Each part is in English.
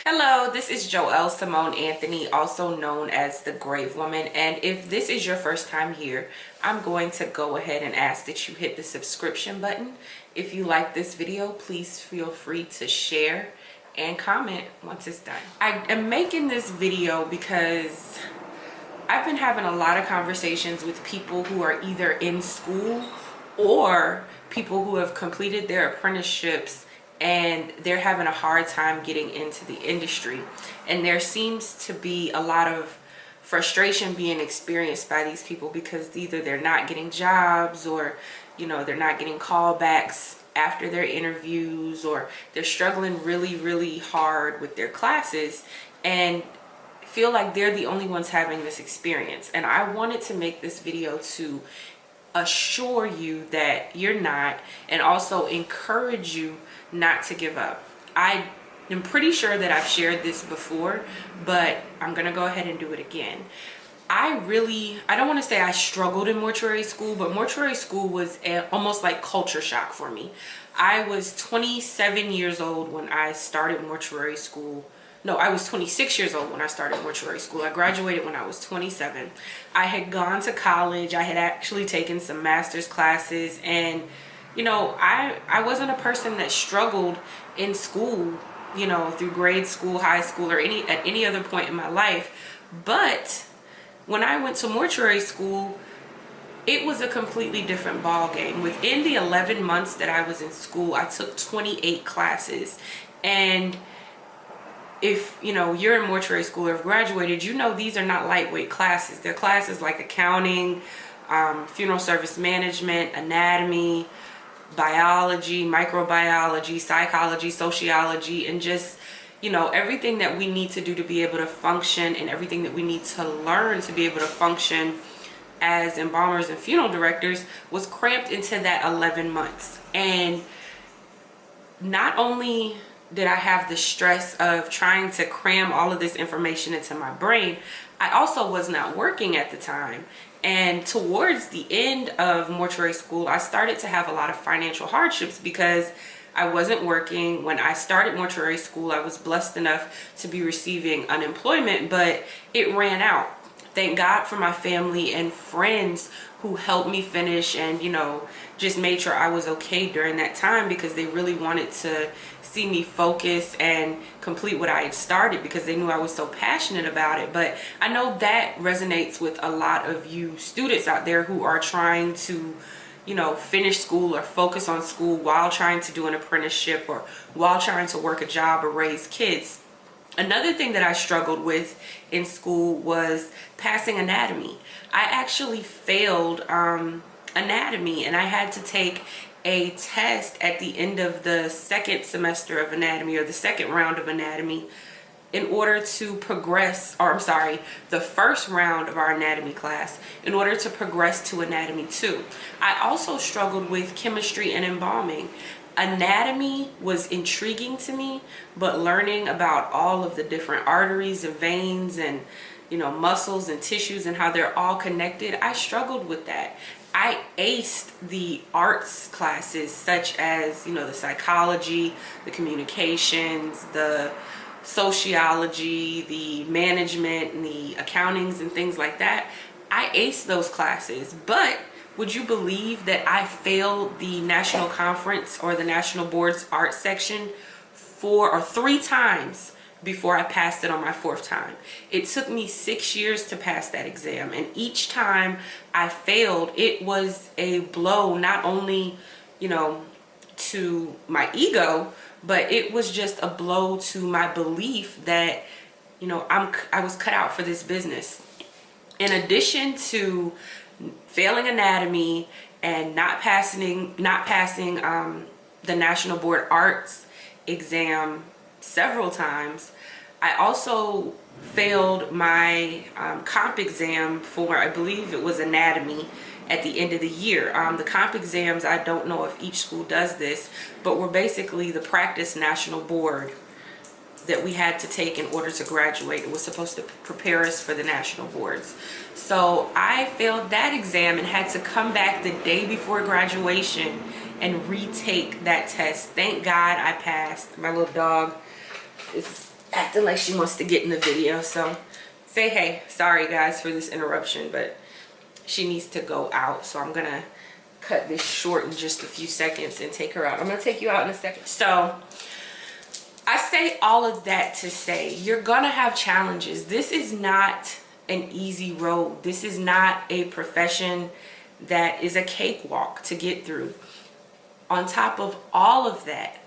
Hello, this is Joelle Simone Anthony, also known as the Grave Woman. And if this is your first time here, I'm going to go ahead and ask that you hit the subscription button. If you like this video, please feel free to share and comment once it's done. I am making this video because I've been having a lot of conversations with people who are either in school or people who have completed their apprenticeships and they're having a hard time getting into the industry. And there seems to be a lot of frustration being experienced by these people because either they're not getting jobs or, they're not getting callbacks after their interviews, or they're struggling really hard with their classes and feel like they're the only ones having this experience. And I wanted to make this video to assure you that you're not, and also encourage you not to give up. I am pretty sure that I've shared this before, but I'm gonna go ahead and do it again. I don't want to say I struggled in mortuary school, but mortuary school was almost like culture shock for me. I was 27 years old when I started mortuary school. No, I was 26 years old when I started mortuary school. I graduated when I was 27. I had gone to college. I had actually taken some master's classes, and I wasn't a person that struggled in school, through grade school, high school, or at any other point in my life. But when I went to mortuary school, it was a completely different ball game. Within the 11 months that I was in school, I took 28 classes. And if you're in mortuary school or have graduated, these are not lightweight classes. They're classes like accounting, funeral service management, anatomy, biology, microbiology, psychology, sociology, and just everything that we need to do to be able to function, and everything that we need to learn to be able to function as embalmers and funeral directors was cramped into that 11 months. And not only did I have the stress of trying to cram all of this information into my brain, I also was not working at the time. And towards the end of mortuary school, I started to have a lot of financial hardships because I wasn't working. When I started mortuary school, I was blessed enough to be receiving unemployment, but it ran out. Thank God for my family and friends who helped me finish and, just made sure I was okay during that time, because they really wanted to see me focus and complete what I had started because they knew I was so passionate about it. But I know that resonates with a lot of you students out there who are trying to finish school or focus on school while trying to do an apprenticeship or while trying to work a job or raise kids. Another thing that I struggled with in school was passing anatomy. I actually failed anatomy, and I had to take a test at the end of the second semester of anatomy, or the second round of anatomy, in order to progress, or I'm sorry, the first round of our anatomy class, in order to progress to anatomy 2. I also struggled with chemistry and embalming. Anatomy was intriguing to me, but learning about all of the different arteries and veins and muscles and tissues and how they're all connected, I struggled with that. I aced the arts classes, such as the psychology, the communications, the sociology, the management, and the accountings and things like that. I aced those classes, but would you believe that I failed the national conference or the national board's art section 4 or 3 times before I passed it on my 4th time? It took me 6 years to pass that exam, and each time I failed, it was a blow, not only to my ego, but it was just a blow to my belief that I was cut out for this business. In addition to failing anatomy and not passing the National Board Arts exam several times, I also failed my comp exam for, I believe it was anatomy, at the end of the year. The comp exams, I don't know if each school does this, but were basically the practice national board that we had to take in order to graduate. It was supposed to prepare us for the national boards. So I failed that exam and had to come back the day before graduation and retake that test. Thank God I passed. My little dog is acting like she wants to get in the video. So say hey. Sorry guys for this interruption, but she needs to go out. So I'm gonna cut this short in just a few seconds and take her out. I'm gonna take you out in a second. So I say all of that to say you're gonna have challenges. This is not an easy road. This is not a profession that is a cakewalk to get through. On top of all of that,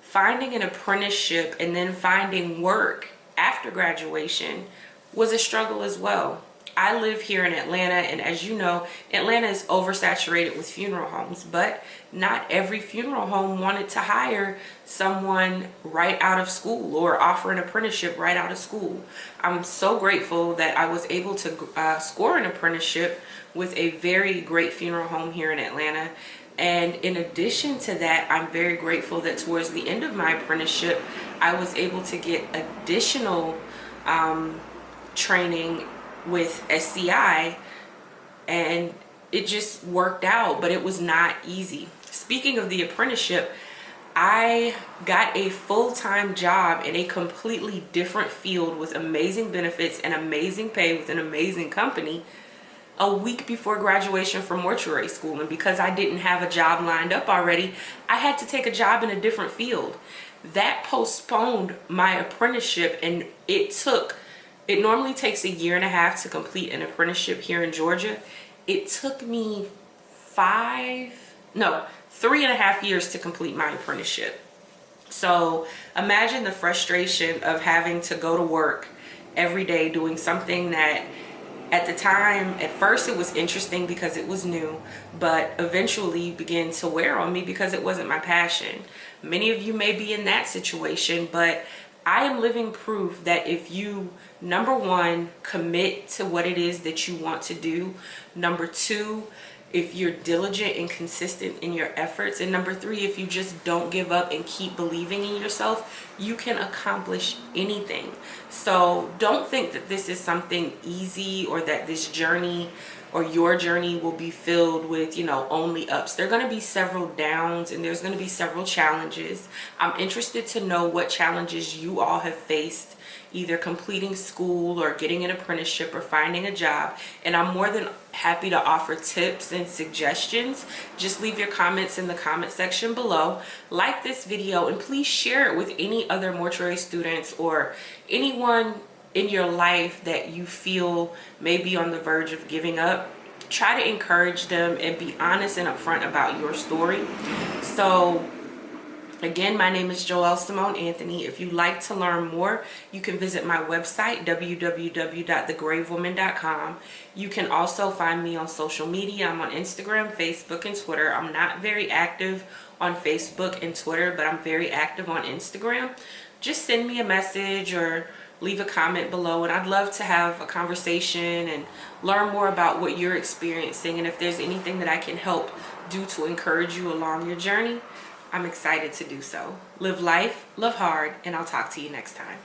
finding an apprenticeship and then finding work after graduation was a struggle as well. I live here in Atlanta, and as you know, Atlanta is oversaturated with funeral homes, but not every funeral home wanted to hire someone right out of school or offer an apprenticeship right out of school. I'm so grateful that I was able to score an apprenticeship with a very great funeral home here in Atlanta. And in addition to that, I'm very grateful that towards the end of my apprenticeship, I was able to get additional training with SCI, and it just worked out, but it was not easy. Speaking of the apprenticeship, I got a full-time job in a completely different field with amazing benefits and amazing pay with an amazing company a week before graduation from mortuary school. And because I didn't have a job lined up already, I had to take a job in a different field. That postponed my apprenticeship, and it normally takes 1.5 years to complete an apprenticeship here in Georgia. It took me 3.5 years to complete my apprenticeship. So imagine the frustration of having to go to work every day doing something that at the time, at first it was interesting because it was new, but eventually began to wear on me because it wasn't my passion. Many of you may be in that situation, but I am living proof that if you, number one, commit to what it is that you want to do, number two, if you're diligent and consistent in your efforts, and number three, if you just don't give up and keep believing in yourself, you can accomplish anything. So don't think that this is something easy, or that this journey or your journey will be filled with, only ups. There are going to be several downs, and there's going to be several challenges. I'm interested to know what challenges you all have faced, either completing school or getting an apprenticeship or finding a job. And I'm more than happy to offer tips and suggestions. Just leave your comments in the comment section below. Like this video, and please share it with any other mortuary students or anyone in your life that you feel may be on the verge of giving up. Try to encourage them and be honest and upfront about your story. So again, my name is Joelle Simone Anthony. If you'd like to learn more, you can visit my website, www.thegravewoman.com. You can also find me on social media. I'm on Instagram, Facebook, and Twitter. I'm not very active on Facebook and Twitter, but I'm very active on Instagram. Just send me a message or leave a comment below, and I'd love to have a conversation and learn more about what you're experiencing. And if there's anything that I can help do to encourage you along your journey, I'm excited to do so. Live life, love hard, and I'll talk to you next time.